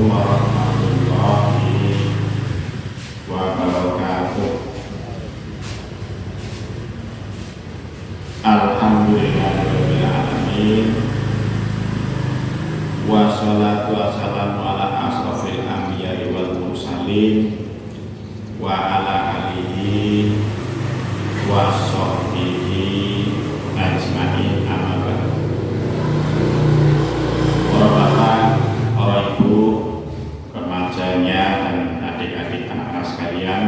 warahmatullahi wabarakatuh. Alhamdulillahirabbil alamin. Wassalatu wassalamu ala asrofil anbiya'i wal mursalin wa ala alihi wa sahbihi ajmain, amma ba'du. Para bapak, para ibu, remajanya dan adik-adik anak-anak sekalian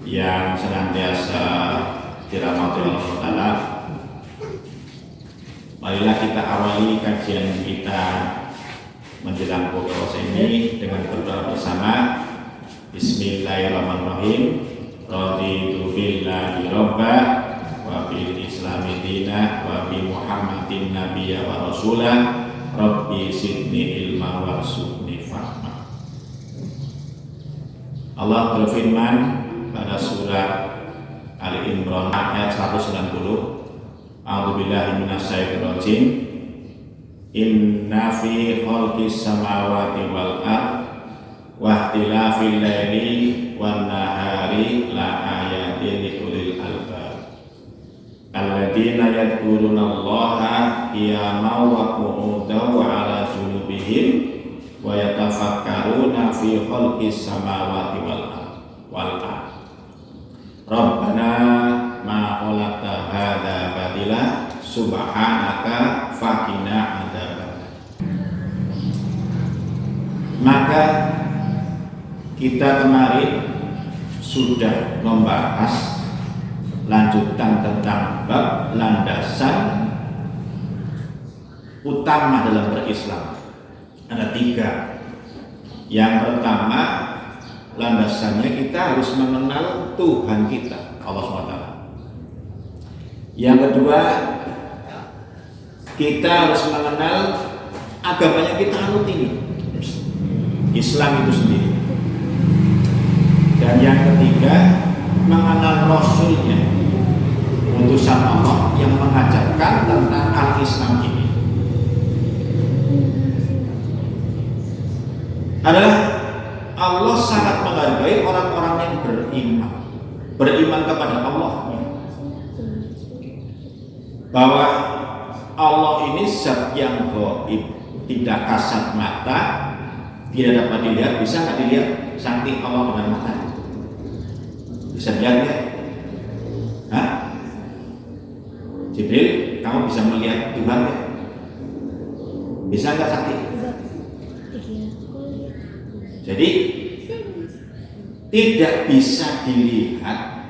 yang senantiasa dirahmati Allah Ta'ala, marilah kita awali kajian kita menjelang buka puasa ini dengan berdoa bersama. Bismillahirrahmanirrahim. Raditu billahi robba wa bil islami dina wa bi muhammadin nabiyya wa rasulah. Rabbi sidni ilma warzuqni fahma. Allah berfirman pada surat Ali Imran ayat 190. A'udzubillahi minasyaitonir rajim. Inna fi khalqis samawati wal ardh wa ikhtilafil laili wan nahari la ayatin liulil albab alladzina yadhkurunallaha qiyaman wa qu'udan wa 'ala junubihim wa yatafakkaruna fi khalqis samawati wal ardh Rabbana ma khalaqta hadza batila subhanaka faqina adzabannar. Maka kita kemarin sudah membahas lanjutan tentang bab landasan utama dalam berislam. Ada 3. Yang pertama, landasannya kita harus mengenal Tuhan kita, Allah SWT. Yang kedua, kita harus mengenal agamanya kita anut ini, Islam itu sendiri. Dan yang ketiga, mengenal Rasulnya, utusan Allah yang mengajarkan tentang al-Islam ini. Adalah Allah sangat menghargai orang-orang yang beriman kepada Allah, bahwa Allah ini zat yang gaib, tidak kasat mata, tidak dapat dilihat. Bisa nggak dilihat saking Allah dengan mata? Bisa dilihat ya? Hah? Jibril, kamu bisa melihat Tuhan ya? Bisa nggak sakti? Jadi tidak bisa dilihat,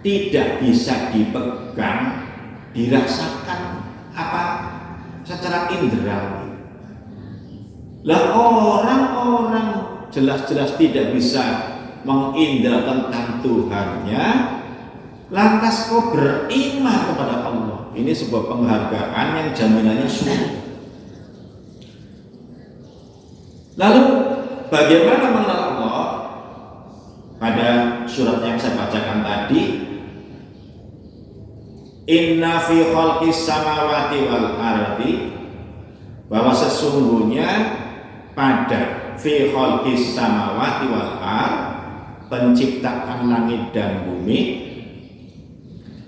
tidak bisa dipegang, dirasakan apa secara indera. Lah orang-orang jelas-jelas tidak bisa mengindra tentang Tuhannya, lantas kau beriman kepada Allah. Ini sebuah penghargaan yang jaminannya surga. Lalu bagaimana mengenal Allah? Pada surat yang saya bacakan tadi, inna fi khalqis samawati wal ardi, bahwa sesungguhnya pada fi khalqis samawati wal ardh, penciptaan langit dan bumi,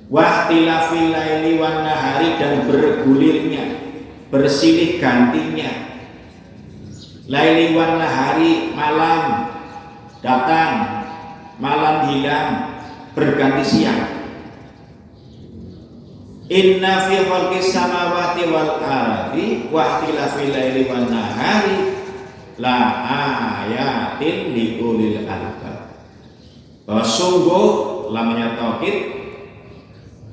wa ikhtilafil laili wan nahari, dan bergulirnya, bersilih gantinya, laili wan nahari, malam datang, malam hilang, berganti siang. Inna fi khalqis samawati wal ardi wa ikhtilafil laili wan nahari la ayatin liulil albab. Bahwa sungguh lamanya tauhid,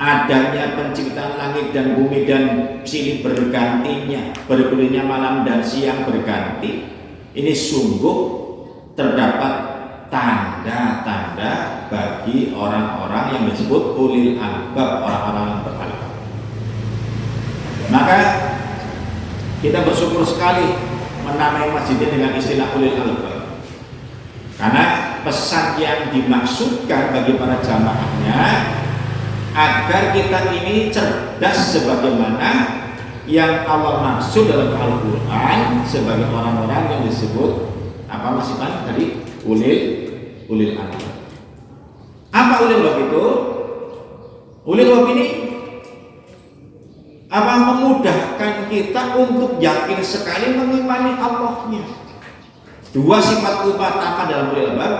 adanya penciptaan langit dan bumi dan silih bergantinya, bergulirnya malam dan siang berganti, ini sungguh terdapat tanda-tanda bagi orang-orang yang disebut ulil albab, orang-orang yang berakal. Maka kita bersyukur sekali menamai masjidnya dengan istilah ulil albab, karena pesan yang dimaksudkan bagi para jamaahnya agar kita ini cerdas sebagaimana yang Allah maksud dalam Al-Quran sebagai orang-orang yang disebut apa masih tadi ulil albab. Apa ulil albab itu? Ulil albab ini apa memudahkan kita untuk yakin sekali mengimani Allahnya. Dua sifat utama dalam ulil albab.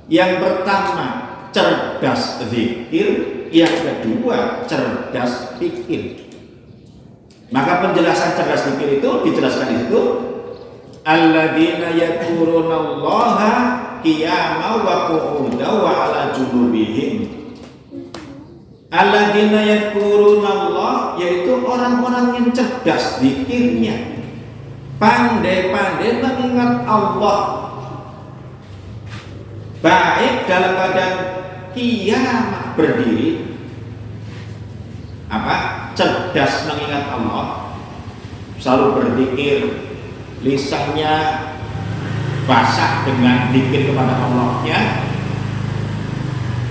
Yang pertama cerdas zikir, yang kedua cerdas pikir. Maka penjelasan cerdas zikir itu dijelaskan di situ, alladzina yadhkurunallaha qiyaman wa qu'udan wa 'ala junubihim. Alladzina yadhkurunallah, yaitu orang-orang yang cerdas zikirnya, pandai-pandai mengingat Allah, baik dalam keadaan qiyamah berdiri, cerdas mengingat Allah, selalu berzikir, lisannya basah dengan zikir kepada Allahnya.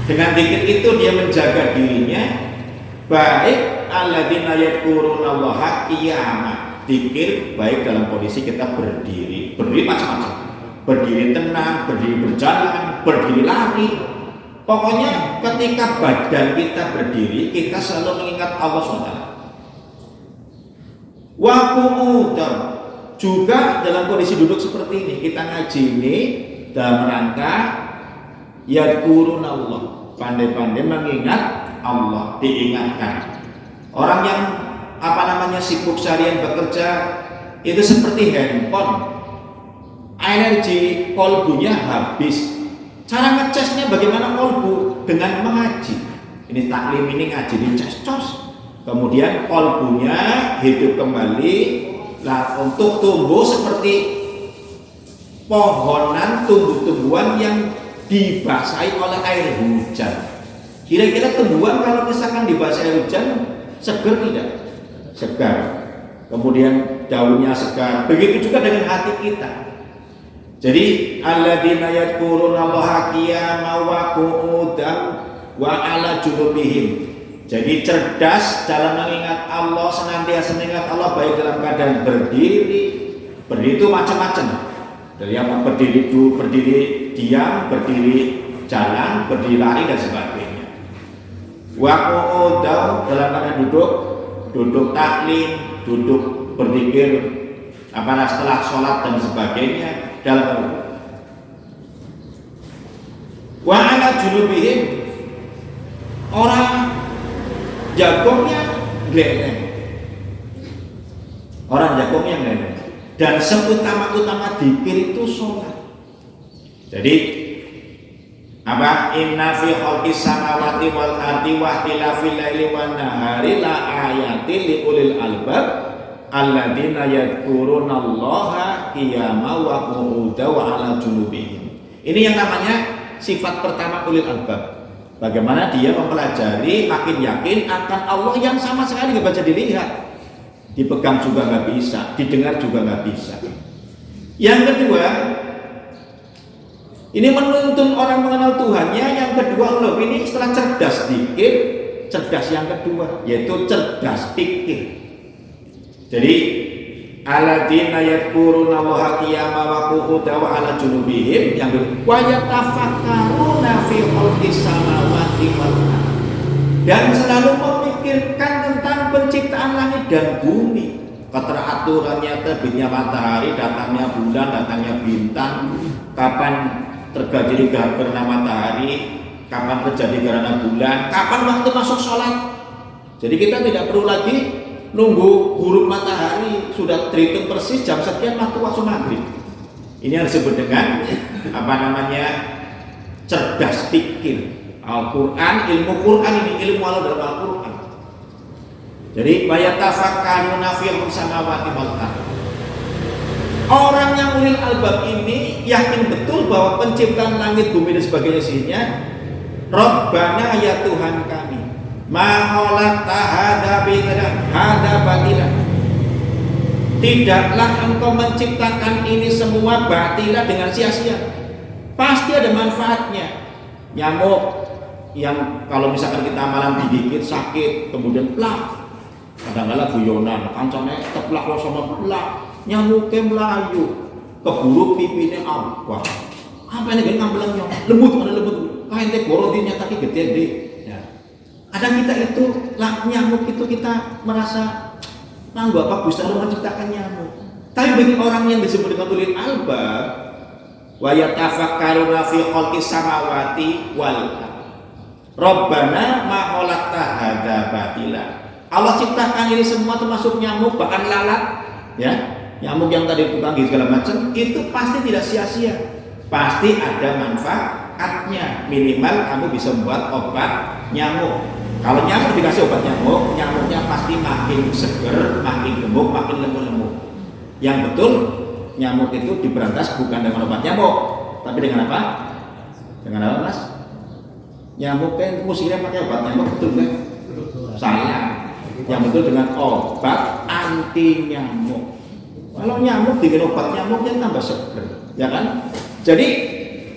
Dengan zikir itu dia menjaga dirinya, baik alladzina yadhkurunallaha qiyaman, zikir baik dalam kondisi kita berdiri macam-macam, berdiri tenang, berdiri berjalan, berdiri lari. Pokoknya ketika badan kita berdiri, kita selalu mengingat Allah SWT. Wa qu'udan, juga dalam kondisi duduk seperti ini, kita ngaji ini dalam rangka yadhkurunallah, pandai-pandai mengingat Allah, diingatkan. Orang yang sibuk seharian bekerja itu seperti handphone, energi kolbunya habis. Cara ngecasnya bagaimana kolbu? Dengan mengaji. Ini taklim, ini ngaji dicas-cos. Kemudian kolbunya hidup kembali. Lah untuk tumbuh seperti pohonan, tumbuh-tumbuhan yang dibasahi oleh air hujan. Kira-kira tumbuhan kalau misalkan dibasahi air hujan segar tidak? Segar. Kemudian daunnya segar. Begitu juga dengan hati kita. Jadi alladzina yadhkurunallaha qiyaman wa qu'udan wa 'ala junubihim. Jadi cerdas dalam mengingat Allah, senantiasa mengingat Allah baik dalam keadaan berdiri. Berdiri itu macam-macam. Dari apa? Berdiri diam, berdiri jalan, berdiri lari dan sebagainya. Wa qu'udan dalam keadaan duduk taklim, duduk berzikir setelah sholat dan sebagainya. Dalam wa 'ala junubihim, orang jagongnya geleng, dan seutama-utama dzikir itu sholat. Jadi inna fi khalqis samawati wal ardi wa ikhtilafil laili wan nahari la ayatin li ulil albab alladzina yadhkurunallaha qiyaman wa qu'udan wa 'ala junubihim. Ini yang namanya sifat pertama ulil albab. Bagaimana dia mempelajari, makin yakin akan Allah yang sama sekali nggak bisa dilihat, dipegang juga nggak bisa, didengar juga nggak bisa. Yang kedua, ini menuntun orang mengenal Tuhannya. Yang kedua, Allah ini setelah cerdas zikir, cerdas yang kedua yaitu cerdas pikir. Jadi alladzina yadhkurunallaha qiyaman wa qu'udan wa 'ala junubihim, yang wa yatafakkaruna fi khalqis samawati wal ardh, dan selalu memikirkan tentang penciptaan langit dan bumi, keteraturannya, terbitnya matahari, datangnya bulan, datangnya bintang, kapan terjadi gerhana matahari, kapan terjadi gerhana bulan, kapan waktu masuk sholat. Jadi kita tidak perlu lagi nunggu huruf matahari, sudah terhitung persis jam sekian waktu maghrib. Ini yang disebut dengan cerdas pikir. Al-Quran, ilmu Quran ini ilmu Allah dalam Al-Quran. Jadi bayatafakkaruna fi samawati wal ardh. Orang yang ulil albab ini yakin betul bahwa penciptaan langit, bumi dan sebagainya isinya, Rabbana ya Tuhan kami, ma khalaqta hadza batila. Tidaklah engkau menciptakan ini semua batila, dengan sia-sia. Pasti ada manfaatnya. Nyamuk yang kalau misalkan kita malam digigit sakit, kemudian plak, kadang-kadang guyonan, kancane teplak lo sama pelak, nyamuknya melayu, keburu pipine apa? Apa ini gak ngambelannya? Lembut, ada lembut. Kain teh gorodinya tapi gede deh. Ya. Kadang kita itu nyamuk itu kita merasa mangga apa Gusti Allah menciptakan nyamuk. Tapi bagi orang yang disebut dengan ulil albab, wa yatafakkaruna fi khalqis samawati wal ardh. Rabbana ma khalaqta hadza batila. Allah ciptakan ini semua termasuk nyamuk bahkan lalat, ya. Nyamuk yang tadi tukang segala macam itu pasti tidak sia-sia. Pasti ada manfaatnya. Minimal kamu bisa membuat obat nyamuk. Kalau nyamuk dikasih obat nyamuk, nyamuknya pasti makin seger, makin gemuk, makin lembut-lembut. Yang betul nyamuk itu diberantas bukan dengan obat nyamuk, tapi dengan apa? Dengan apa, Mas? Nyamuk kan musiknya pakai obat nyamuk, betul kan? Salah. Yang betul dengan obat anti nyamuk. Kalau nyamuk bikin obat nyamuknya tambah seger, ya kan? Jadi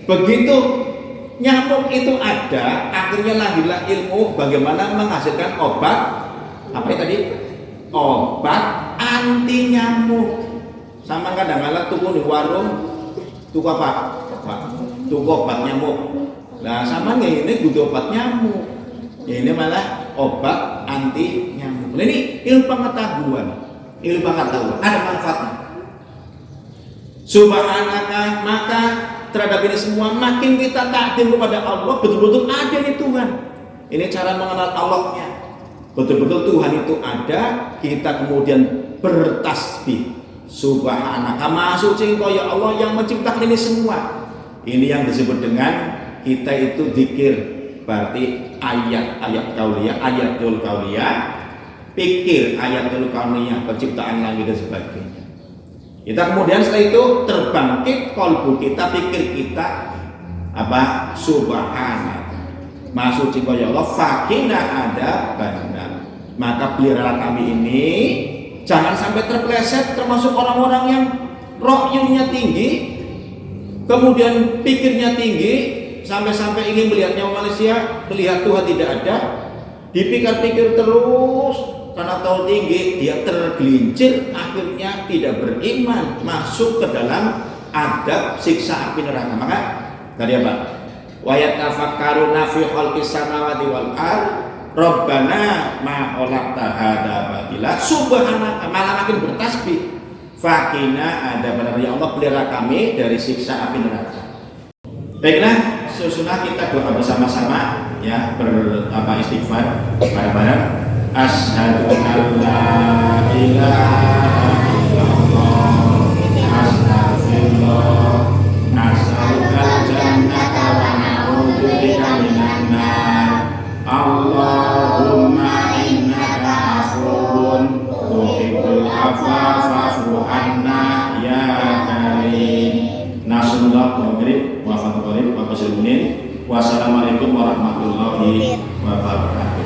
begitu nyamuk itu ada, akhirnya lahirlah ilmu bagaimana menghasilkan obat apa tadi? Obat anti nyamuk. Sama kadang-kadang tuku di warung, tuku apa? Tuku obat nyamuk. Nah sama nih ini butuh obat nyamuk. Ya, ini malah obat anti nyamuk. Nah, ini ilmu pengetahuan, ada manfaatnya. Subhanaka, maka terhadap ini semua makin kita takdim kepada Allah, betul-betul ada ini Tuhan. Ini cara mengenal Allahnya. Betul-betul Tuhan itu ada, kita kemudian bertasbih. Subhanaka, maha suci Engkau ya Allah yang menciptakan ini semua. Ini yang disebut dengan kita itu zikir. Berarti ayat-ayat kauliyah, ayatul kauliyah, pikir ayatul kauniyah, penciptaan langit dan sebagainya. Kita kemudian setelah itu terbangkit kalbu kita, pikir kita apa? Subhanallah, maha suci Engkau ya Allah, fakina ada benar. Maka pelihara kami ini jangan sampai terpeleset termasuk orang-orang yang rohyunya tinggi, kemudian pikirnya tinggi, sampai-sampai ingin melihat nyawa manusia, melihat Tuhan tidak ada, dipikir-pikir terus karena tahu tinggi, dia tergelincir, akhirnya tidak beriman, masuk ke dalam adab siksa api neraka. Maka tadi apa? Wa yatafakkaruna fi khalqis samawati wal ardh Rabbana ma khalaqta hadza batila subhanaka, malah makin bertasbih. Fakina ada benar ya Allah, pelihara kami dari siksa api neraka. Baiklah, susunah kita doa bersama-sama ya, istighfar bareng-bareng. Asyhadu an la ilaha illallah, astaghfirullah, as'alukal jannata wa na'udzubika minan nar. Allahumma innaka afuwun tuhibbul afwa fa'fu anna ya karim. Nasallallahu maghrib wa fatul qarib wa qasirun. Wassalamualaikum warahmatullahi wabarakatuh.